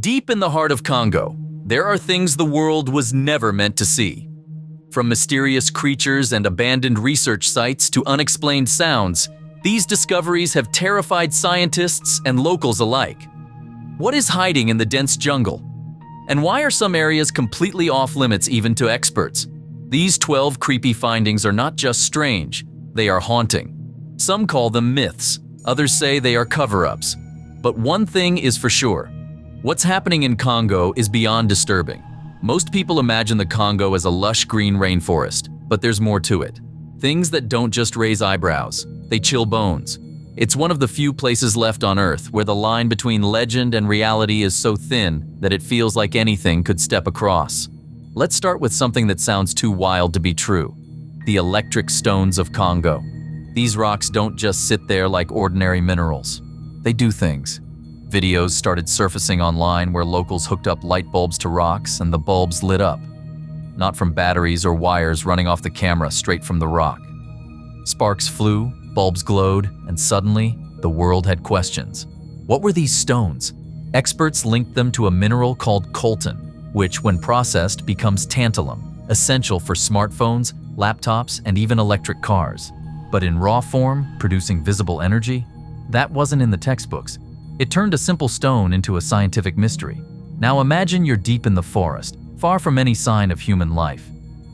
Deep in the heart of Congo, there are things the world was never meant to see. From mysterious creatures and abandoned research sites to unexplained sounds, these discoveries have terrified scientists and locals alike. What is hiding in the dense jungle? And why are some areas completely off-limits even to experts? These 12 creepy findings are not just strange, they are haunting. Some call them myths, others say they are cover-ups. But one thing is for sure. What's happening in Congo is beyond disturbing. Most people imagine the Congo as a lush green rainforest, but there's more to it. Things that don't just raise eyebrows, they chill bones. It's one of the few places left on Earth where the line between legend and reality is so thin that it feels like anything could step across. Let's start with something that sounds too wild to be true: the electric stones of Congo. These rocks don't just sit there like ordinary minerals. They do things. Videos started surfacing online where locals hooked up light bulbs to rocks and the bulbs lit up. Not from batteries or wires running off the camera, straight from the rock. Sparks flew, bulbs glowed, and suddenly, the world had questions. What were these stones? Experts linked them to a mineral called coltan, which, when processed, becomes tantalum, essential for smartphones, laptops, and even electric cars. But in raw form, producing visible energy? That wasn't in the textbooks. It turned a simple stone into a scientific mystery. Now imagine you're deep in the forest, far from any sign of human life.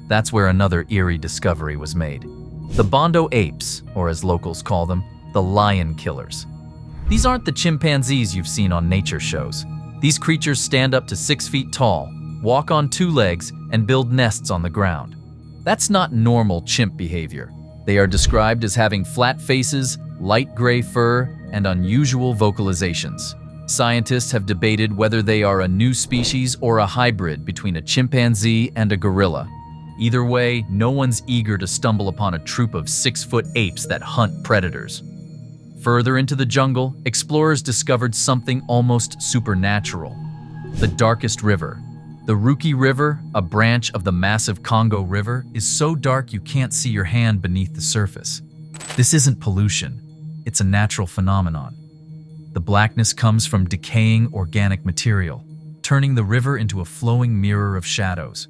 That's where another eerie discovery was made. The Bondo apes, or as locals call them, the lion killers. These aren't the chimpanzees you've seen on nature shows. These creatures stand up to 6 feet tall, walk on 2 legs, and build nests on the ground. That's not normal chimp behavior. They are described as having flat faces, light gray fur, and unusual vocalizations. Scientists have debated whether they are a new species or a hybrid between a chimpanzee and a gorilla. Either way, no one's eager to stumble upon a troop of 6-foot apes that hunt predators. Further into the jungle, explorers discovered something almost supernatural: the darkest river. The Ruki River, a branch of the massive Congo River, is so dark you can't see your hand beneath the surface. This isn't pollution. It's a natural phenomenon. The blackness comes from decaying organic material, turning the river into a flowing mirror of shadows.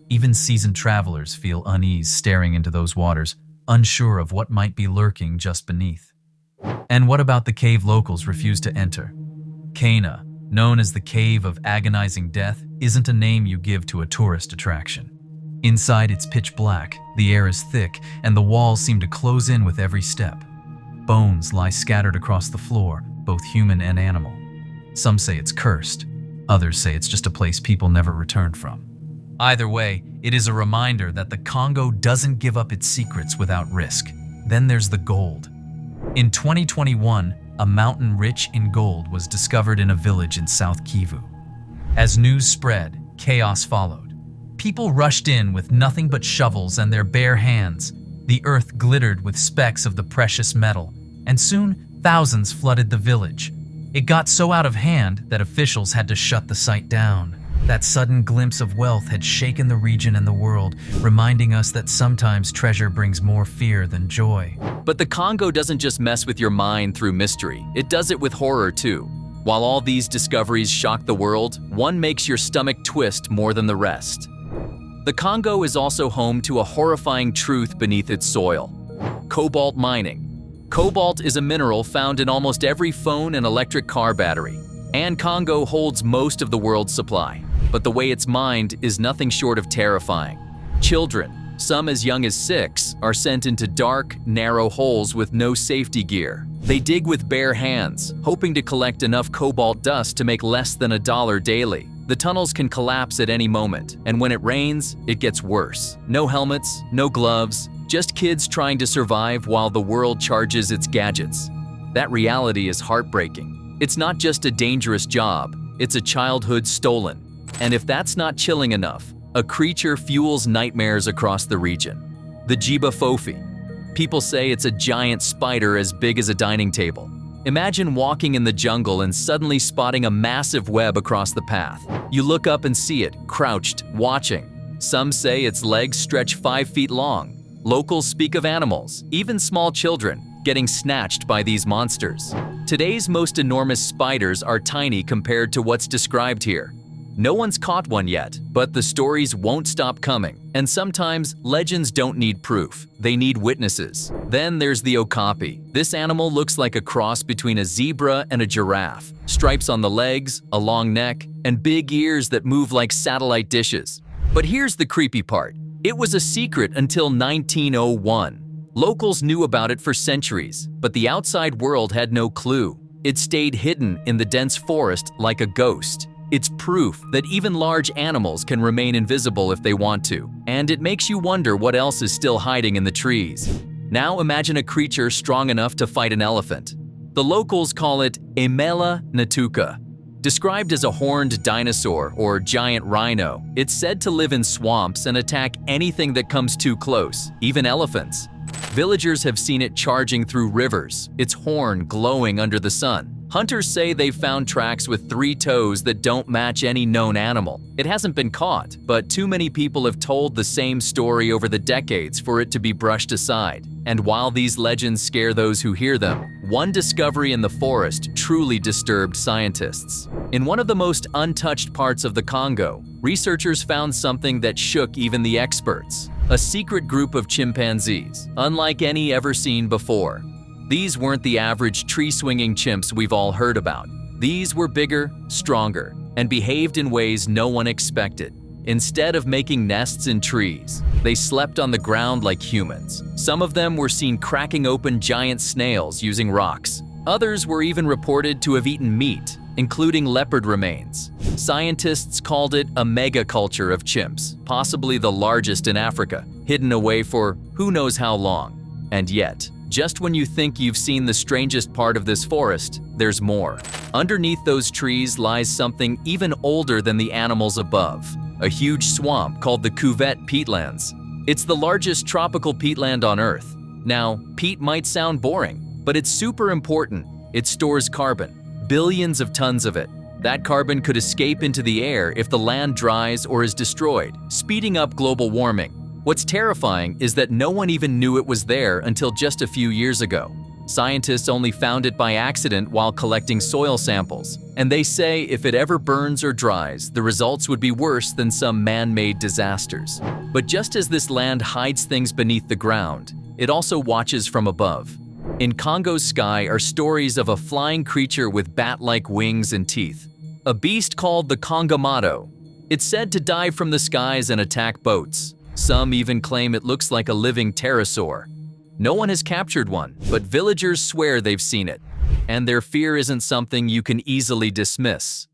Even seasoned travelers feel unease staring into those waters, unsure of what might be lurking just beneath. And what about the cave locals refuse to enter? Cana, known as the Cave of Agonizing Death, isn't a name you give to a tourist attraction. Inside, it's pitch black, the air is thick, and the walls seem to close in with every step. Bones lie scattered across the floor, both human and animal. Some say it's cursed. Others say it's just a place people never returned from. Either way, it is a reminder that the Congo doesn't give up its secrets without risk. Then there's the gold. In 2021, a mountain rich in gold was discovered in a village in South Kivu. As news spread, chaos followed. People rushed in with nothing but shovels and their bare hands. The earth glittered with specks of the precious metal, and soon thousands flooded the village. It got so out of hand that officials had to shut the site down. That sudden glimpse of wealth had shaken the region and the world, reminding us that sometimes treasure brings more fear than joy. But the Congo doesn't just mess with your mind through mystery, it does it with horror too. While all these discoveries shock the world, one makes your stomach twist more than the rest. The Congo is also home to a horrifying truth beneath its soil: cobalt mining. Cobalt is a mineral found in almost every phone and electric car battery, and Congo holds most of the world's supply. But the way it's mined is nothing short of terrifying. Children, some as young as 6, are sent into dark, narrow holes with no safety gear. They dig with bare hands, hoping to collect enough cobalt dust to make less than $1 daily. The tunnels can collapse at any moment, and when it rains, it gets worse. No helmets, no gloves, just kids trying to survive while the world charges its gadgets. That reality is heartbreaking. It's not just a dangerous job, it's a childhood stolen. And if that's not chilling enough, a creature fuels nightmares across the region: the Jiba Fofi. People say it's a giant spider as big as a dining table. Imagine walking in the jungle and suddenly spotting a massive web across the path. You look up and see it, crouched, watching. Some say its legs stretch 5 feet long. Locals speak of animals, even small children, getting snatched by these monsters. Today's most enormous spiders are tiny compared to what's described here. No one's caught one yet, but the stories won't stop coming. And sometimes, legends don't need proof, they need witnesses. Then there's the okapi. This animal looks like a cross between a zebra and a giraffe. Stripes on the legs, a long neck, and big ears that move like satellite dishes. But here's the creepy part. It was a secret until 1901. Locals knew about it for centuries, but the outside world had no clue. It stayed hidden in the dense forest like a ghost. It's proof that even large animals can remain invisible if they want to, and it makes you wonder what else is still hiding in the trees. Now imagine a creature strong enough to fight an elephant. The locals call it Emela natuka. Described as a horned dinosaur or giant rhino, it's said to live in swamps and attack anything that comes too close, even elephants. Villagers have seen it charging through rivers, its horn glowing under the sun. Hunters say they've found tracks with 3 toes that don't match any known animal. It hasn't been caught, but too many people have told the same story over the decades for it to be brushed aside. And while these legends scare those who hear them, one discovery in the forest truly disturbed scientists. In one of the most untouched parts of the Congo, researchers found something that shook even the experts. A secret group of chimpanzees, unlike any ever seen before. These weren't the average tree-swinging chimps we've all heard about. These were bigger, stronger, and behaved in ways no one expected. Instead of making nests in trees, they slept on the ground like humans. Some of them were seen cracking open giant snails using rocks. Others were even reported to have eaten meat, including leopard remains. Scientists called it a megaculture of chimps, possibly the largest in Africa, hidden away for who knows how long. And yet, just when you think you've seen the strangest part of this forest, there's more. Underneath those trees lies something even older than the animals above, a huge swamp called the Cuvette peatlands. It's the largest tropical peatland on Earth. Now, peat might sound boring, but it's super important. It stores carbon, billions of tons of it. That carbon could escape into the air if the land dries or is destroyed, speeding up global warming. What's terrifying is that no one even knew it was there until just a few years ago. Scientists only found it by accident while collecting soil samples, and they say if it ever burns or dries, the results would be worse than some man-made disasters. But just as this land hides things beneath the ground, it also watches from above. In Congo's sky are stories of a flying creature with bat-like wings and teeth, a beast called the Congomado. It's said to dive from the skies and attack boats. Some even claim it looks like a living pterosaur. No one has captured one, but villagers swear they've seen it. And their fear isn't something you can easily dismiss.